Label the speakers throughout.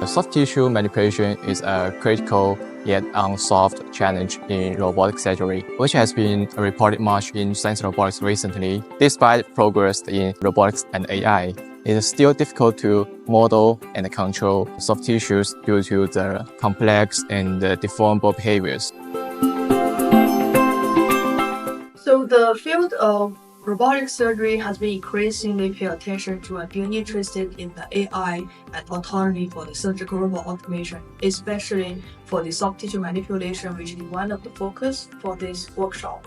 Speaker 1: Soft tissue manipulation is a critical yet unsolved challenge in robotic surgery, which has been reported much in science robotics recently. Despite progress in robotics and AI, it is still difficult to model and control soft tissues due to the complex and deformable behaviors.
Speaker 2: So the field of robotic surgery has been increasingly paying attention to and being interested in the AI and autonomy for the surgical robot automation, especially for the soft tissue manipulation, which is one of the focus for this workshop.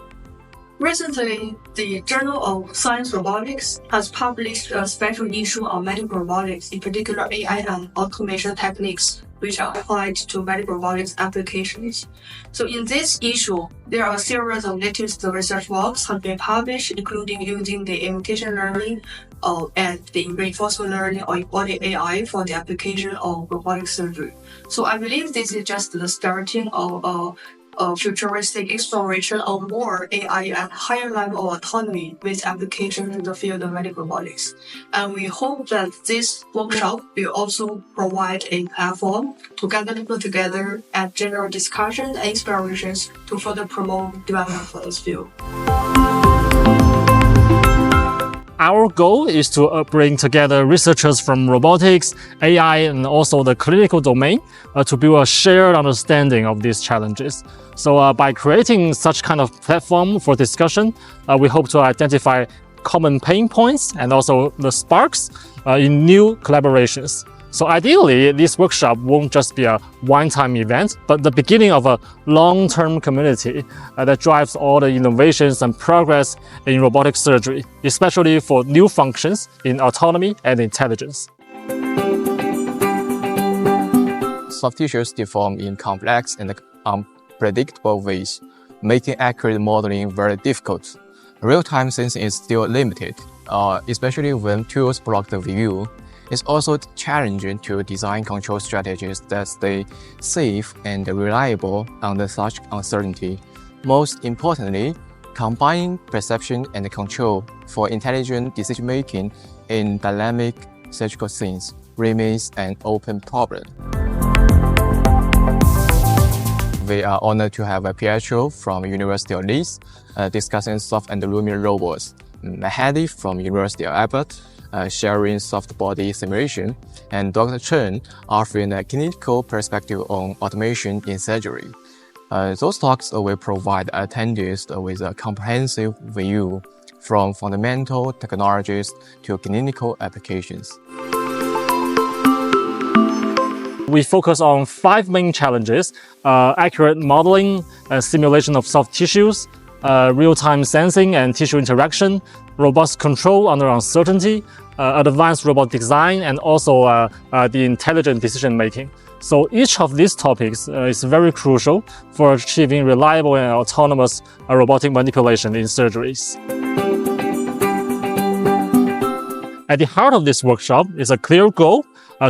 Speaker 2: Recently, the Journal of Science Robotics has published a special issue on medical robotics, in particular AI and automation techniques, which are applied to medical robotics applications. So in this issue, there are a series of latest research works have been published, including using the imitation learning and the reinforcement learning or embodied AI for the application of robotic surgery. So I believe this is just the starting of a futuristic exploration of more AI and higher level of autonomy with application in the field of medical robotics. And we hope that this workshop will also provide a platform to gather people together and general discussions and explorations to further promote development for this field.
Speaker 3: Our goal is to bring together researchers from robotics, AI, and also the clinical domain to build a shared understanding of these challenges. So by creating such kind of platform for discussion, we hope to identify common pain points and also the sparks in new collaborations. So ideally, this workshop won't just be a one-time event, but the beginning of a long-term community that drives all the innovations and progress in robotic surgery, especially for new functions in autonomy and intelligence.
Speaker 1: Soft tissues deform in complex and unpredictable ways, making accurate modeling very difficult. Real-time sensing is still limited, especially when tools block the view. It's also challenging to design control strategies that stay safe and reliable under such uncertainty. Most importantly, combining perception and control for intelligent decision-making in dynamic surgical scenes remains an open problem. We are honored to have Pietro from University of Leeds discussing soft and roomy robots, Mahdi from University of Abbott sharing soft body simulation, and Dr. Chen offering a clinical perspective on automation in surgery. Those talks will provide attendees with a comprehensive view from fundamental technologies to clinical applications.
Speaker 3: We focus on 5 main challenges: accurate modeling, simulation of soft tissues, real-time sensing and tissue interaction, robust control under uncertainty, advanced robot design, and also the intelligent decision-making. So each of these topics is very crucial for achieving reliable and autonomous robotic manipulation in surgeries. At the heart of this workshop is a clear goal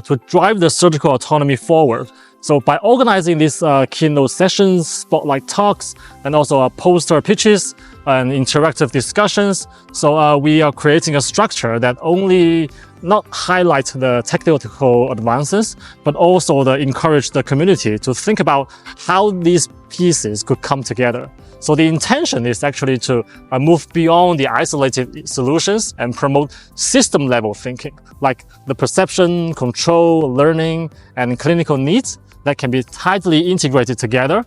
Speaker 3: to drive the surgical autonomy forward. So by organizing these keynote sessions, spotlight talks, and also poster pitches and interactive discussions, so we are creating a structure that only not highlight the technical advances, but also encourage the community to think about how these pieces could come together. So the intention is actually to move beyond the isolated solutions and promote system-level thinking, like the perception, control, learning, and clinical needs that can be tightly integrated together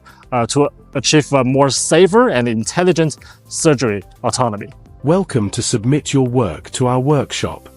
Speaker 3: to achieve a more safer and intelligent surgery autonomy.
Speaker 4: Welcome to submit your work to our workshop.